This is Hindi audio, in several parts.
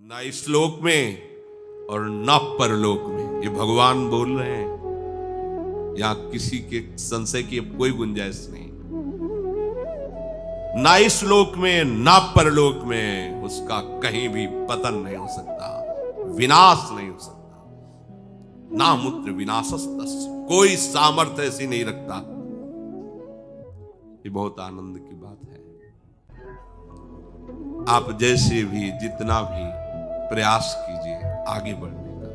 ना इस लोक में और ना परलोक में। ये भगवान बोल रहे हैं, यहां किसी के संशय की अब कोई गुंजाइश नहीं। ना इस लोक में ना परलोक में उसका कहीं भी पतन नहीं हो सकता, विनाश नहीं हो सकता। ना मुत्र विनाशस्तस्य, कोई सामर्थ्य ऐसी नहीं रखता। ये बहुत आनंद की बात है। आप जैसे भी जितना भी प्रयास कीजिए आगे बढ़ने का,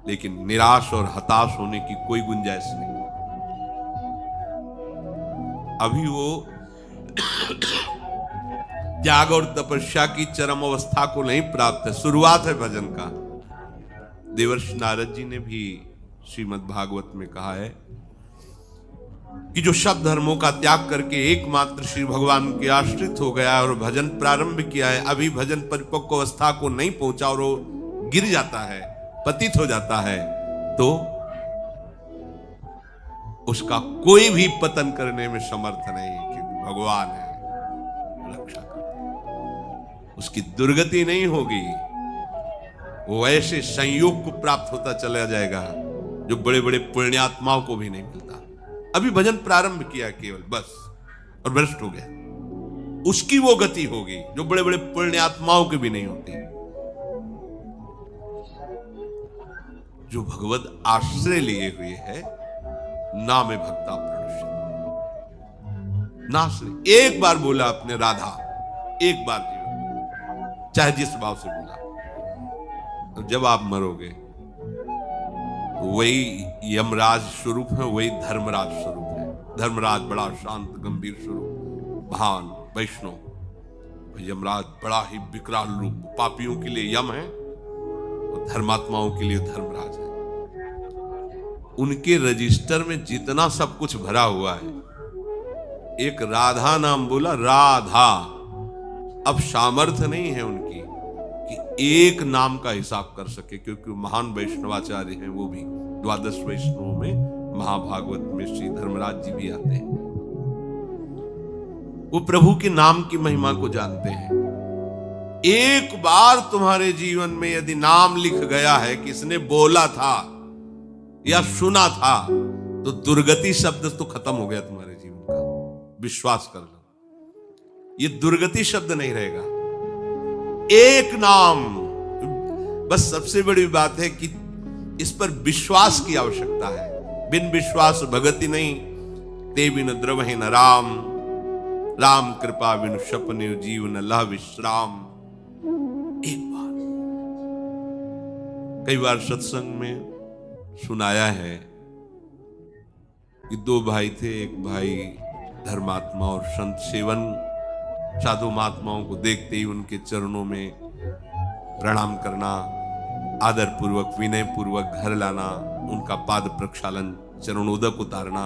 लेकिन निराश और हताश होने की कोई गुंजाइश नहीं। अभी वो त्याग और तपस्या की चरम अवस्था को नहीं प्राप्त है, शुरुआत है भजन का। देवर्षि नारद जी ने भी श्रीमद् भागवत में कहा है कि जो सब धर्मों का त्याग करके एकमात्र श्री भगवान के आश्रित हो गया और भजन प्रारंभ किया है, अभी भजन परिपक्व अवस्था को नहीं पहुंचा और वो गिर जाता है, पतित हो जाता है, तो उसका कोई भी पतन करने में समर्थ नहीं, क्योंकि भगवान है, रक्षा करता। उसकी दुर्गति नहीं होगी, वो ऐसे संयोग को प्राप्त होता चला जाएगा जो बड़े बड़े पुण्यात्माओं को भी नहीं मिलता। अभी भजन प्रारंभ किया केवल बस, और भ्रष्ट हो गया। उसकी वो गति होगी जो बड़े बड़े पुण्यात्माओं की भी नहीं होती। जो भगवत आश्रय लिए हुए है, नाम भक्ता प्रणश्यति, नाश्रय। एक बार बोला आपने राधा, एक बार जीवन, चाहे जिस भाव से बोला, तो जब आप मरोगे वही यमराज स्वरूप है, वही धर्मराज स्वरूप है। धर्मराज बड़ा शांत गंभीर स्वरूप, महान वैष्णव। यमराज बड़ा ही विकराल रूप, पापियों के लिए यम है और धर्मात्माओं के लिए धर्मराज है। उनके रजिस्टर में जितना सब कुछ भरा हुआ है, एक राधा नाम बोला, राधा। अब सामर्थ्य नहीं है उनकी कि एक नाम का हिसाब कर सके, क्योंकि महान वैष्णवाचार्य हैं। वो भी द्वादश वैष्णव में महाभागवत में श्री धर्मराज जी भी आते हैं। वो प्रभु के नाम की महिमा को जानते हैं। एक बार तुम्हारे जीवन में यदि नाम लिख गया है, किसने बोला था या सुना था, तो दुर्गति शब्द तो खत्म हो गया तुम्हारे जीवन का। विश्वास कर लो, ये दुर्गति शब्द नहीं रहेगा। एक नाम, बस सबसे बड़ी बात है कि इस पर विश्वास की आवश्यकता है। बिन विश्वास भगति नहीं, ते बिन द्रवहि न राम, राम कृपा बिन सपने जीवन लह विश्राम। एक बार, कई बार सत्संग में सुनाया है कि दो भाई थे। एक भाई धर्मात्मा और संत सेवन, साधु महात्माओं को देखते ही उनके चरणों में प्रणाम करना, आदर पूर्वक विनय पूर्वक घर लाना, उनका पाद प्रक्षालन, चरणोदक उतारना,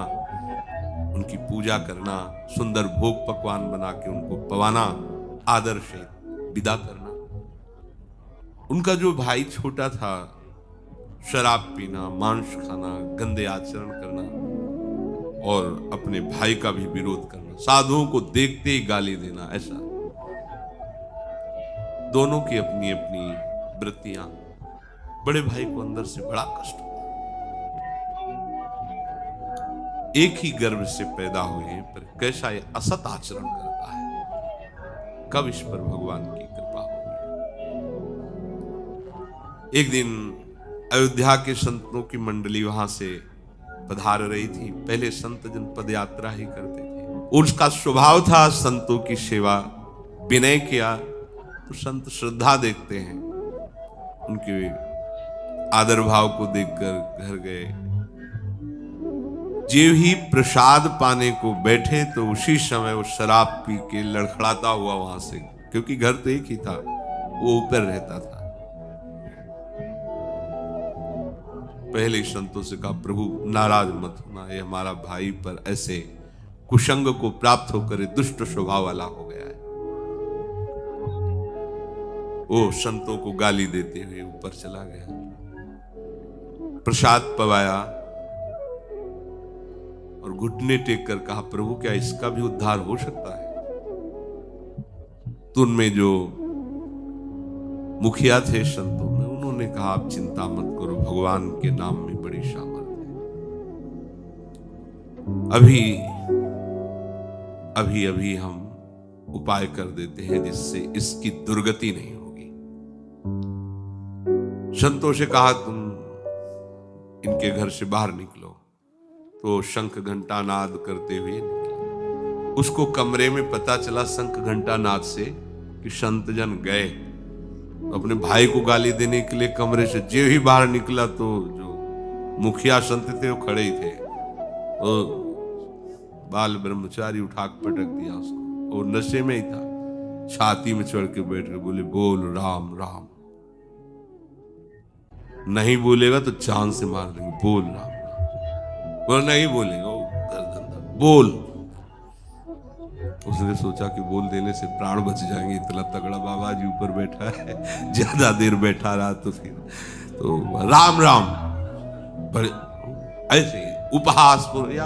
उनकी पूजा करना, सुंदर भोग पकवान बना के उनको पवाना, आदर से विदा करना। उनका जो भाई छोटा था, शराब पीना, मांस खाना, गंदे आचरण करना और अपने भाई का भी विरोध करना, साधुओं को देखते ही गाली देना, ऐसा। दोनों की अपनी अपनी वृत्तियां। बड़े भाई को अंदर से बड़ा कष्ट हुआ। एक ही गर्भ से पैदा हुए, पर कैसा ये असत आचरण करता है। कब इस पर भगवान की कृपा होगी। एक दिन अयोध्या के संतों की मंडली वहां से पधार रही थी। पहले संत जन पद यात्रा ही करते थे। उसका स्वभाव था संतों की सेवा। विनय किया तो संत श्रद्धा देखते हैं, उनके आदर भाव को देखकर घर गए। जो ही प्रसाद पाने को बैठे तो उसी समय वो शराब पी के लड़खड़ाता हुआ वहां से, क्योंकि घर तो एक ही था, वो ऊपर रहता था। पहले ही संतों से कहा, प्रभु नाराज मत होना, ये हमारा भाई पर ऐसे कुसंग को प्राप्त होकर दुष्ट स्वभाव वाला हो गया है। वो संतों को गाली देते हुए ऊपर चला गया। प्रसाद पवाया और घुटने टेक कर कहा, प्रभु क्या इसका भी उद्धार हो सकता है? तो उनमें जो मुखिया थे संतों में, उन्होंने कहा आप चिंता मत करो, भगवान के नाम में बड़ी सामर्थ्य है। अभी अभी हम उपाय कर देते हैं जिससे इसकी दुर्गति नहीं होगी। संतों से कहा तुम इनके घर से बाहर निकलो, तो शंख घंटा नाद करते हुए निकले। उसको कमरे में पता चला शंख घंटा नाद से कि संत जन गए, तो अपने भाई को गाली देने के लिए कमरे से जे ही बाहर निकला तो जो मुखिया संत थे वो खड़े ही थे, तो बाल ब्रह्मचारी उठा पटक दिया उसको, और नशे में ही था, छाती में चढ़ के बैठ के बोले बोल राम राम, नहीं बोलेगा तो चांद से मार देंगे, बोल राम राम, बोल नहीं बोलेगा वो गर्दन बोल। उसने सोचा कि बोल देने से प्राण बच जाएंगे, इतना तगड़ा बाबा जी ऊपर बैठा है, ज्यादा देर बैठा रहा तो फिर तो राम राम ऐसे उपहास पूर्व या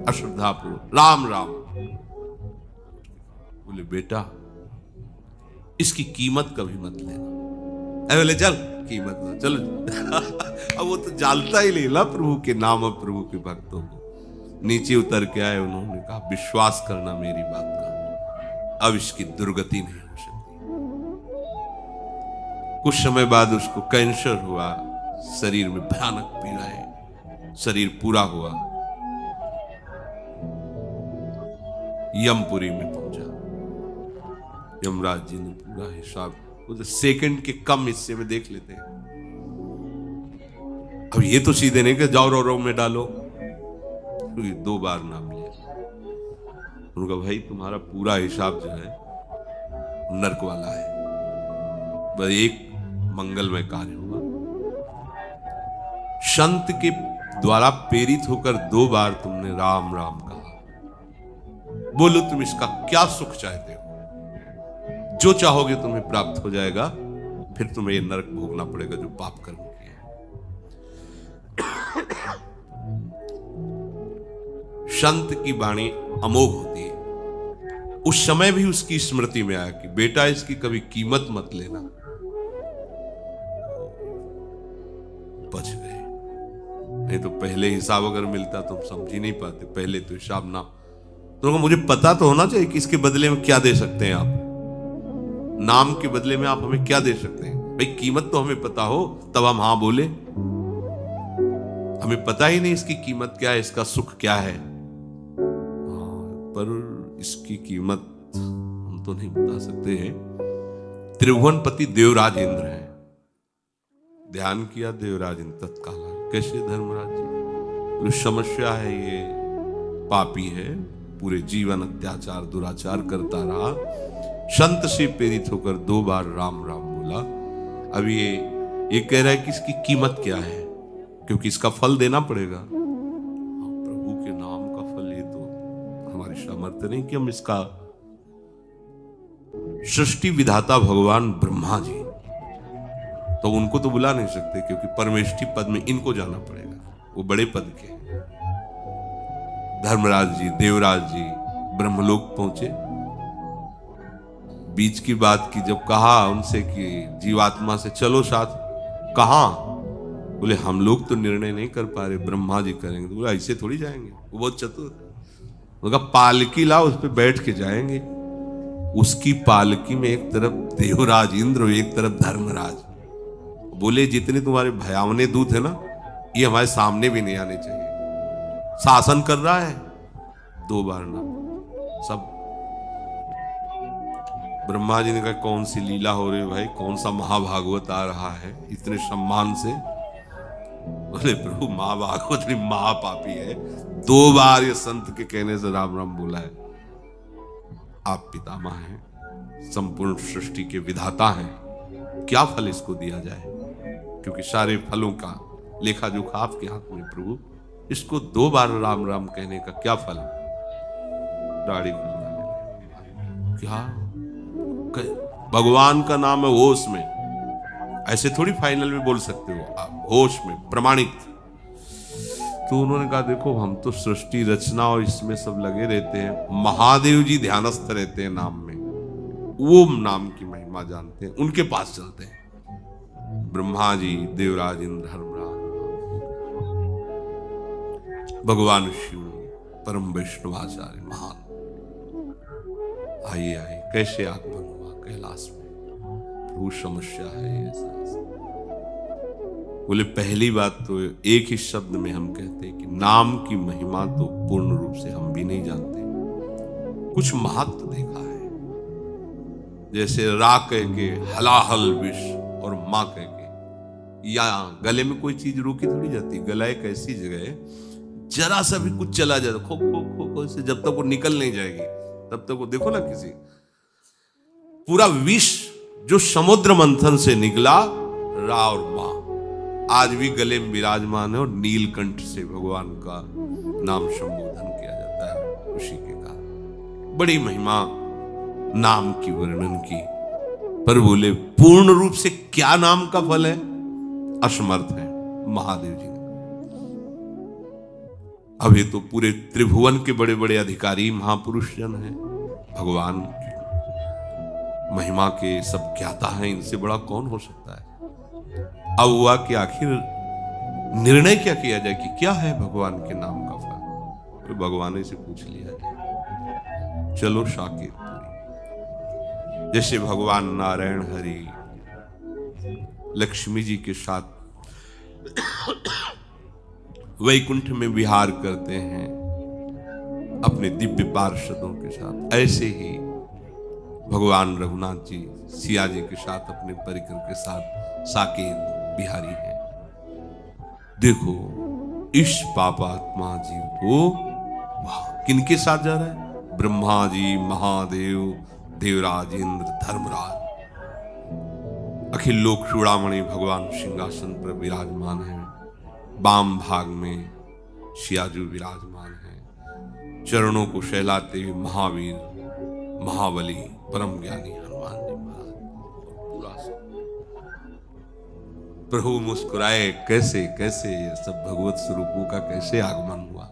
अश्रद्धा पूर्व राम राम। बोले बेटा इसकी कीमत कभी मत लेना। बोले चल कीमत ना चलो अब वो तो जानता ही नहीं ना प्रभु के नाम और प्रभु के भक्तों को। नीचे उतर के आए, उन्होंने कहा विश्वास करना मेरी बात का, अब इसकी दुर्गति नहीं हो सकती। कुछ समय बाद उसको कैंसर हुआ, शरीर में भयानक पीड़ाएं, शरीर पूरा हुआ, यमपुरी में पहुंचा। यमराज जी ने पूरा हिसाब तो सेकंड के कम हिस्से में देख लेते हैं। अब ये तो सीधे नहीं कि जाओ रो में डालो, क्योंकि 2 बार नाम लिया। उनका भाई तुम्हारा पूरा हिसाब जो है नरक वाला है, बस एक मंगलमय कार्य हुआ। संत के द्वारा प्रेरित होकर 2 बार तुमने राम राम कहा, बोलो तुम इसका क्या सुख चाहते हो, जो चाहोगे तुम्हें प्राप्त हो जाएगा, फिर तुम्हें ये नरक भोगना पड़ेगा जो पाप कर्म किए। संत की वाणी अमोघ होती है। उस समय भी उसकी स्मृति में आया कि बेटा इसकी कभी कीमत मत लेना। बच गए, नहीं तो पहले हिसाब अगर मिलता तो हम समझ ही नहीं पाते। पहले तो हिसाब ना, तो मुझे पता तो होना चाहिए कि इसके बदले में क्या दे सकते हैं आप, नाम के बदले में आप हमें क्या दे सकते हैं। भाई कीमत तो हमें पता हो तब हम हाँ बोले। हमें पता ही नहीं इसकी कीमत क्या है, इसका सुख क्या है, पर इसकी कीमत हम तो नहीं बता सकते हैं। त्रिभुवनपति देवराज इंद्र है। ध्यान किया देवराज इंद्र तत्काल कैसे धर्मराज जी, समस्या है, ये पापी है, पूरे जीवन अत्याचार दुराचार करता रहा, संत से प्रेरित होकर 2 बार राम राम बोला। अब ये कह रहा है कि इसकी कीमत क्या है, क्योंकि इसका फल देना पड़ेगा। प्रभु के नाम का फल, ये तो हमारी सामर्थ्य नहीं कि हम इसका। सृष्टि विधाता भगवान ब्रह्मा जी, तो उनको तो बुला नहीं सकते क्योंकि परमेष्ठी पद में इनको जाना पड़ेगा, वो बड़े पद के। धर्मराज जी देवराज जी ब्रह्मलोक पहुंचे। बीच की बात की जब कहा उनसे कि जीवात्मा से चलो साथ, कहां? बोले हम लोग तो निर्णय नहीं कर पा रहे, ब्रह्मा जी करेंगे। तो बोला ऐसे थोड़ी जाएंगे, वो बहुत चतुर। बोला पालकी लाओ, उस पर बैठ के जाएंगे। उसकी पालकी में एक तरफ देवराज इंद्र, एक तरफ धर्मराज। बोले जितने तुम्हारे भयावने दूत है ना, ये हमारे सामने भी नहीं आने चाहिए। शासन कर रहा है 2 बार ना सब। ब्रह्मा जी ने कहा कौन सी लीला हो रही है भाई, कौन सा महाभागवत आ रहा है इतने सम्मान से? बोले प्रभु महाभागवत नहीं, महापापी है। 2 बार ये संत के कहने से राम राम बोला है। आप पितामह हैं, संपूर्ण सृष्टि के विधाता हैं, क्या फल इसको दिया जाए? क्योंकि सारे फलों का लेखा जोखा आपके हाथ में प्रभु। इसको 2 बार राम राम कहने का क्या फल? दाढ़ी क्या भगवान का नाम है, होश में। ऐसे थोड़ी फाइनल में बोल सकते हो आप, होश में प्रमाणित। तो उन्होंने कहा देखो हम तो सृष्टि रचना और इसमें सब लगे रहते हैं, महादेव जी ध्यानस्थ रहते हैं नाम में, वो नाम की महिमा जानते हैं, उनके पास चलते हैं। ब्रह्मा जी, देवराज इंद्र, धर्मराज, भगवान शिव, परम वैष्णवाचार्य महान आइए आइए। कैसे आगमन हुआ कैलाश में? प्रभु समस्या है ऐसा। बोले पहली बात तो एक ही शब्द में हम कहते हैं कि नाम की महिमा तो पूर्ण रूप से हम भी नहीं जानते, कुछ महत्व देखा है। जैसे रा कह के हलाहल विष और माँ कह के, या गले में कोई चीज रोकी थोड़ी जाती। गला एक ऐसी जगह है, जरा सा भी कुछ चला जाए खो खो खो खो से, जब तक वो निकल नहीं जाएगी तब तक वो, देखो ना किसी पूरा विष जो समुद्र मंथन से निकला, रा और माँ आज भी गले में विराजमान है और नीलकंठ से भगवान का नाम संबोधन किया जाता है उसी के कारण। बड़ी महिमा नाम की वर्णन की, पर बोले पूर्ण रूप से क्या नाम का फल है? असमर्थ है महादेव जी। अभी तो पूरे त्रिभुवन के बड़े बड़े अधिकारी महापुरुष जन हैं, भगवान की महिमा के सब ज्ञाता हैं, इनसे बड़ा कौन हो सकता है? अब हुआ कि आखिर निर्णय क्या किया जाए कि क्या है भगवान के नाम का फल? तो भगवान से पूछ लिया जाए, चलो साकेतपुरी। जैसे भगवान नारायण हरि लक्ष्मी जी के साथ वैकुंठ में विहार करते हैं अपने दिव्य पार्षदों के साथ, ऐसे ही भगवान रघुनाथ जी सिया जी के साथ अपने परिकर के साथ साकेत बिहारी है। देखो इस पापात्मा जीव को किनके साथ जा रहा है? ब्रह्मा जी, महादेव, देवराज इंद्र, धर्मराज, अखिल लोक चूड़ामणि भगवान सिंहासन पर विराजमान है। वाम भाग में सियाजू विराजमान है। चरणों को सहलाते हुए महावीर, महाबली, परम ज्ञानी हनुमान जी महाराज। पूरा प्रभु मुस्कुराए, कैसे कैसे ये सब भगवत स्वरूपों का कैसे आगमन हुआ?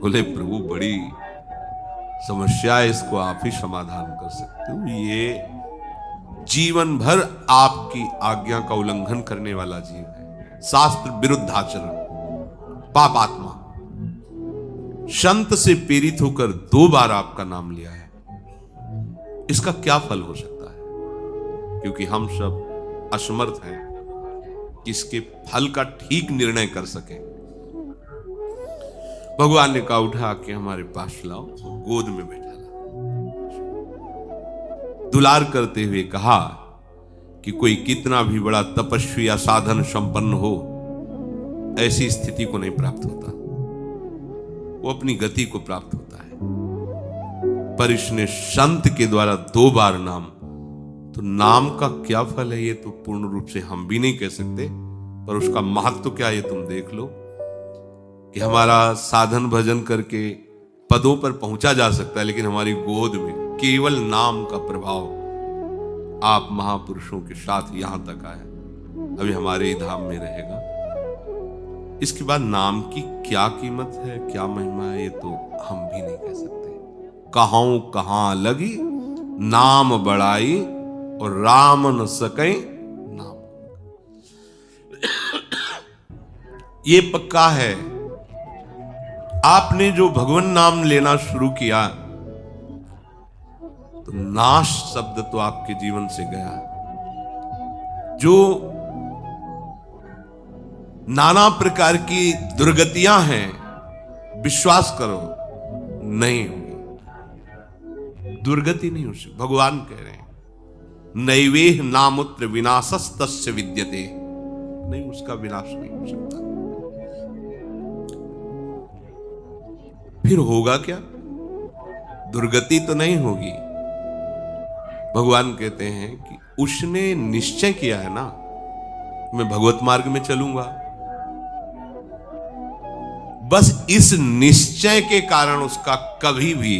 बोले प्रभु बड़ी समस्या है, इसको आप ही समाधान कर सकते हो। ये जीवन भर आपकी आज्ञा का उल्लंघन करने वाला जीव है, शास्त्र विरुद्ध आचरण, पापात्मा। संत से प्रेरित होकर 2 बार आपका नाम लिया है, इसका क्या फल हो सकता है? क्योंकि हम सब असमर्थ हैं कि इसके फल का ठीक निर्णय कर सके। भगवान ने कहा उठा के हमारे पास लाओ, गोद में बैठा ला। दुलार करते हुए कहा कि कोई कितना भी बड़ा तपस्वी या साधन संपन्न हो, ऐसी स्थिति को नहीं प्राप्त होता, वो अपनी गति को प्राप्त होता है। पर इसने संत के द्वारा 2 बार नाम, तो नाम का क्या फल है ये तो पूर्ण रूप से हम भी नहीं कह सकते, पर उसका महत्व क्या है ये तुम देख लो कि हमारा साधन भजन करके पदों पर पहुंचा जा सकता है, लेकिन हमारी गोद में केवल नाम का प्रभाव आप महापुरुषों के साथ यहां तक आया, अभी हमारे ही धाम में रहेगा। इसके बाद नाम की क्या कीमत है, क्या महिमा है, ये तो हम भी नहीं कह सकते। कहूं कहां लगी नाम बड़ाई और राम न सके नाम। ये पक्का है, आपने जो भगवान नाम लेना शुरू किया तो नाश शब्द तो आपके जीवन से गया। जो नाना प्रकार की दुर्गतियां हैं, विश्वास करो नहीं होगी, दुर्गति नहीं हो सकती। भगवान कह रहे हैं नैवेह नामुत्र विनाशस्तस्य विद्यते, नहीं उसका विनाश नहीं हो सकता। फिर होगा क्या? दुर्गति तो नहीं होगी। भगवान कहते हैं कि उसने निश्चय किया है ना, मैं भगवत मार्ग में चलूंगा, बस इस निश्चय के कारण उसका कभी भी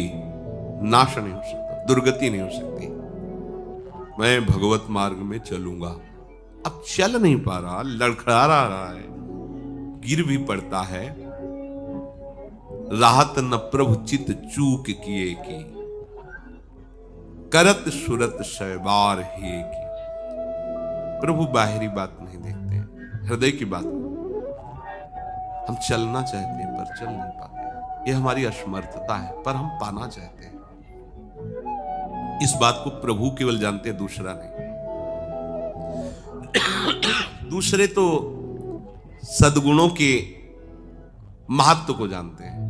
नाश नहीं हो सकता, दुर्गति नहीं हो सकती। मैं भगवत मार्ग में चलूंगा। अब चल नहीं पा रहा, लड़खड़ा रहा है, गिर भी पड़ता है, राहत न प्रभु चित चूक किए की, करत सुरत शैबार हे की। प्रभु बाहरी बात नहीं देखते हैं, हृदय की बात। हम चलना चाहते हैं पर चल नहीं पाते, ये हमारी असमर्थता है, पर हम पाना चाहते हैं। इस बात को प्रभु केवल जानते हैं, दूसरा नहीं। दूसरे तो सद्गुणों के महत्व को जानते हैं,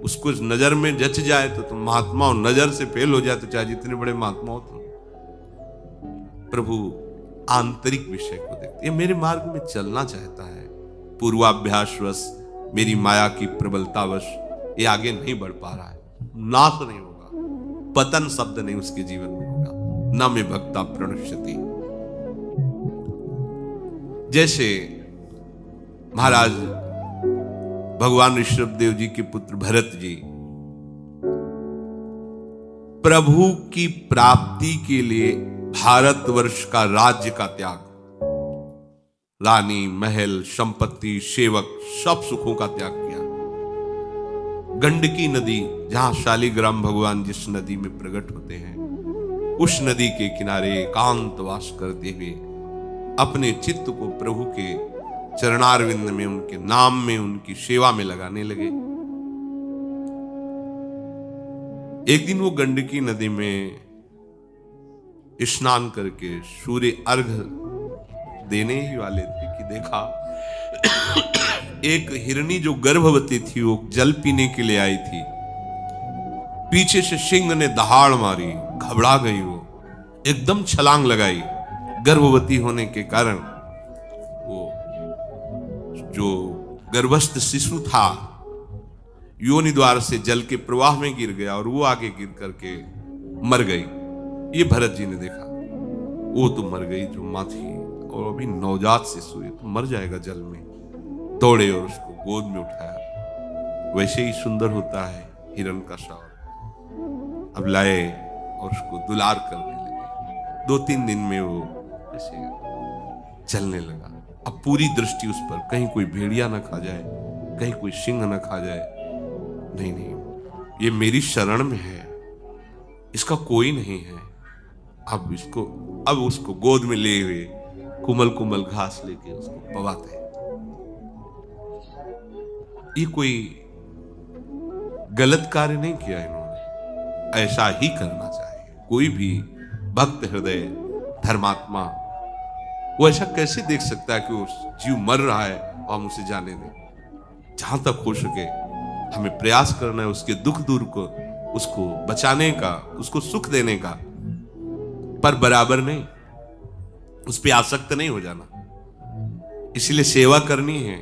उसको नजर में जच जाए तो तुम महात्मा हो, नजर से फेल हो जाए तो चाहे जितने बड़े महात्मा हो तुम। प्रभु आंतरिक विषय को देखते, ये मेरे मार्ग में चलना चाहता है, पूर्वाभ्यासवश मेरी माया की प्रबलतावश ये आगे नहीं बढ़ पा रहा है, नाश नहीं होगा, पतन शब्द नहीं उसके जीवन में होगा, न में भक्ता प्रणश्यति। जैसे महाराज भगवान ऋषभदेव जी के पुत्र भरत जी प्रभु की प्राप्ति के लिए भारतवर्ष का राज्य का त्याग, रानी, महल, संपत्ति, सेवक, सब सुखों का त्याग किया। गंडकी नदी, जहां शालिग्राम भगवान जिस नदी में प्रकट होते हैं, उस नदी के किनारे एकांतवास करते हुए अपने चित्त को प्रभु के चरणारविंद में, उनके नाम में, उनकी सेवा में लगाने लगे। एक दिन वो गंडकी नदी में स्नान करके सूर्य अर्घ देने ही वाले थे कि देखा एक हिरनी जो गर्भवती थी, वो जल पीने के लिए आई थी, पीछे से सिंह ने दहाड़ मारी, घबरा गई, वो एकदम छलांग लगाई। गर्भवती होने के कारण वो जो गर्भस्थ शिशु था योनि द्वार से जल के प्रवाह में गिर गया और वो आगे गिर करके मर गई। ये भरत जी ने देखा, वो तो मर गई जो मां थी, और अभी नवजात शिशु है तो मर जाएगा जल में। दौड़े और उसको गोद में उठाया। वैसे ही सुंदर होता है हिरण का शावर। अब लाए और उसको दुलार करने लगे। 2-3 दिन में वो ऐसे चलने लगा। अब पूरी दृष्टि उस पर, कहीं कोई भेड़िया ना खा जाए, कहीं कोई सिंह ना खा जाए। नहीं नहीं, ये मेरी शरण में है, इसका कोई नहीं है। अब उसको गोद में ले हुए कुमल कुमल घास लेके उसको पवाते। ये कोई गलत कार्य नहीं किया इन्होंने, ऐसा ही करना चाहिए। कोई भी भक्त हृदय धर्मात्मा वो ऐसा कैसे देख सकता है कि वो जीव मर रहा है और हम उसे जाने दें। जहां तक हो सके हमें प्रयास करना है उसके दुख दूर को, उसको बचाने का, उसको सुख देने का, पर बराबर नहीं, उस पर आसक्त नहीं हो जाना। इसलिए सेवा करनी है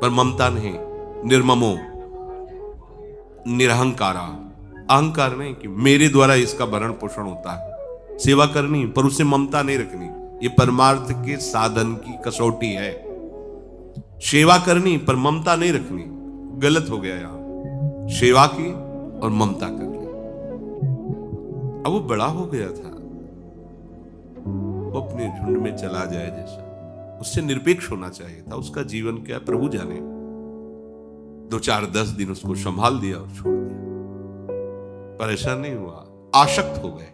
पर ममता नहीं, निर्ममो निरहंकारा, अहंकार नहीं कि मेरे द्वारा इसका भरण पोषण होता है। सेवा करनी पर उसे ममता नहीं रखनी, ये परमार्थ के साधन की कसौटी है। सेवा करनी पर ममता नहीं रखनी, गलत हो गया यहां। सेवा की और ममता कर ली। अब वो बड़ा हो गया था, वो अपने झुंड में चला जाए जैसा, उससे निरपेक्ष होना चाहिए था। उसका जीवन क्या प्रभु जाने। 2-4-10 दिन उसको संभाल दिया और छोड़ दिया, पर ऐसा नहीं हुआ। आसक्त हो गए।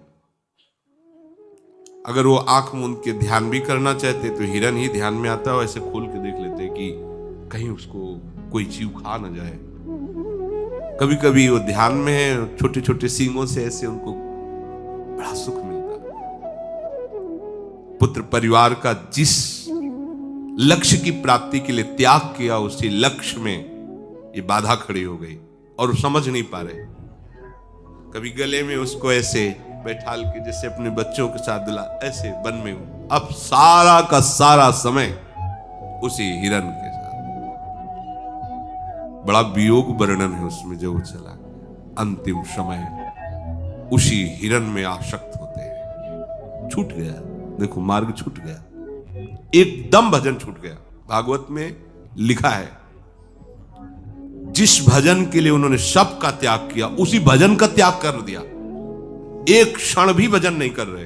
अगर वो आंख मूंद के ध्यान भी करना चाहते तो हिरन ही ध्यान में आता, वैसे खोल के देख लेते कि कहीं उसको कोई जीव खा ना जाए। कभी कभी वो ध्यान में है, छोटे छोटे सींगों से ऐसे उनको बड़ा सुख मिलता। पुत्र परिवार का जिस लक्ष्य की प्राप्ति के लिए त्याग किया, उसी लक्ष्य में ये बाधा खड़ी हो गई और वो समझ नहीं पा रहे। कभी गले में उसको ऐसे बैठाल के जैसे अपने बच्चों के साथ दुला, ऐसे वन में हूं। अब सारा का सारा समय उसी हिरन के साथ। बड़ा वियोग वर्णन है उसमें जो चला। अंतिम समय उसी हिरन में आसक्त होते हैं। छूट गया, देखो मार्ग छूट गया, एकदम भजन छूट गया। भागवत में लिखा है जिस भजन के लिए उन्होंने सब का त्याग किया, उसी भजन का त्याग कर दिया। एक क्षण भी भजन नहीं कर रहे,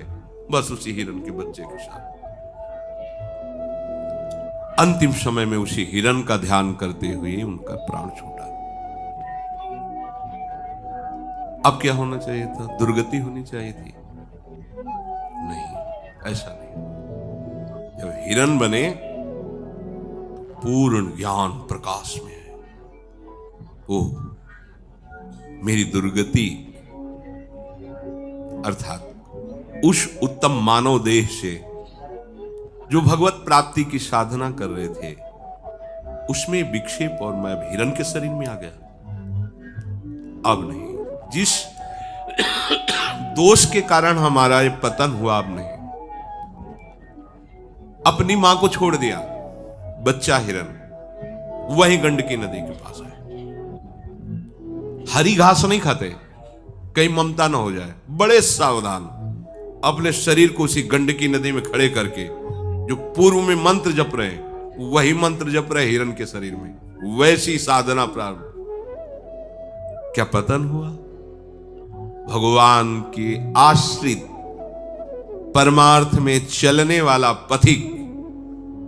बस उसी हिरन के बच्चे के साथ। अंतिम समय में उसी हिरन का ध्यान करते हुए उनका प्राण छूटा। अब क्या होना चाहिए था? दुर्गति होनी चाहिए थी? नहीं, ऐसा नहीं। जब हिरण बने पूर्ण ज्ञान प्रकाश में है। ओह, मेरी दुर्गति अर्थात उस उत्तम मानव देह से जो भगवत प्राप्ति की साधना कर रहे थे, उसमें विक्षेप और मैं हिरण के शरीर में आ गया। अब नहीं, जिस दोष के कारण हमारा ये पतन हुआ, अब नहीं। अपनी मां को छोड़ दिया, बच्चा हिरण वही गंडकी नदी के पास है। हरी घास नहीं खाते, कहीं ममता ना हो जाए, बड़े सावधान अपने शरीर को उसी गंडकी नदी में खड़े करके जो पूर्व में मंत्र जप रहे, वही मंत्र जप रहे हिरण के शरीर में, वैसी साधना प्रारंभ। क्या पतन हुआ? भगवान के आश्रित परमार्थ में चलने वाला पथिक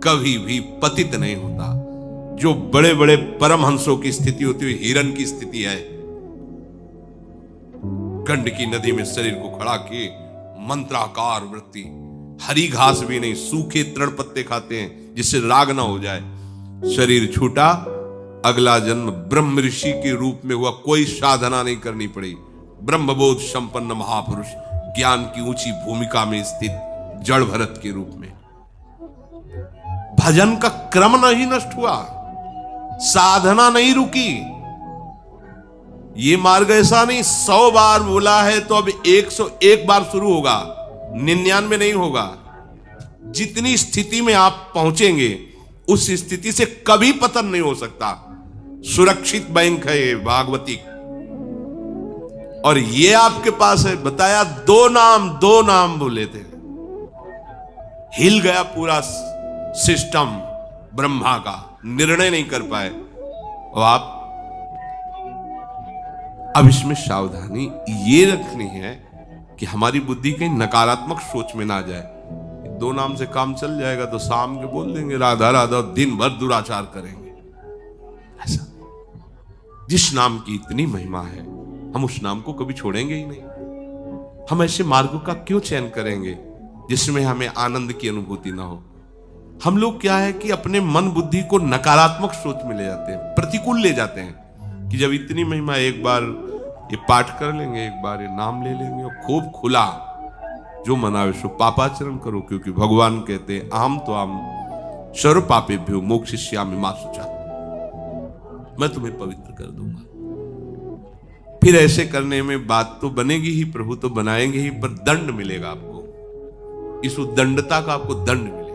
कभी भी पतित नहीं होता। जो बड़े बड़े परमहंसों की स्थिति होती है, हिरण की स्थिति है। गंडकी नदी में शरीर को खड़ा किए, मंत्राकार वृत्ति, हरी घास भी नहीं, सूखे तृण पत्ते खाते हैं जिससे राग ना हो जाए। शरीर छूटा, अगला जन्म ब्रह्म ऋषि के रूप में हुआ, कोई साधना नहीं करनी पड़ी। ब्रह्मबोध संपन्न महापुरुष, ज्ञान की ऊंची भूमिका में स्थित जड़ भरत के रूप में। भजन का क्रम नहीं नष्ट हुआ, साधना नहीं रुकी। ये मार्ग ऐसा नहीं 100 बार बोला है तो अब 101 बार शुरू होगा, 99 नहीं होगा। जितनी स्थिति में आप पहुंचेंगे उस स्थिति से कभी पतन नहीं हो सकता। सुरक्षित बैंक है ये भागवती, और ये आपके पास है। बताया दो नाम बोले थे, हिल गया पूरा सिस्टम ब्रह्मा का, निर्णय नहीं कर पाए। और आप अब इसमें सावधानी ये रखनी है कि हमारी बुद्धि कहीं नकारात्मक सोच में ना जाए। 2 नाम से काम चल जाएगा तो शाम के बोल देंगे राधा राधा, दिन भर दुराचार करेंगे। ऐसा जिस नाम की इतनी महिमा है, हम उस नाम को कभी छोड़ेंगे ही नहीं। हम ऐसे मार्गों का क्यों चयन करेंगे जिसमें हमें आनंद की अनुभूति ना हो? हम लोग क्या है कि अपने मन बुद्धि को नकारात्मक सोच में ले जाते हैं, प्रतिकूल ले जाते हैं कि जब इतनी महिमा, एक बार ये पाठ कर लेंगे, एक बार ये नाम ले लेंगे और खूब खुला जो मनावे सो पापाचरण करो, क्योंकि भगवान कहते हैं आम तो आम सर्व पापेभ्यो मोक्षयिष्यामि मा शुचा, मैं तुम्हें पवित्र कर दूंगा। फिर ऐसे करने में बात तो बनेगी ही, प्रभु तो बनाएंगे ही, पर दंड मिलेगा आपको। इस उद्दंडता का आपको दंड मिलेगा।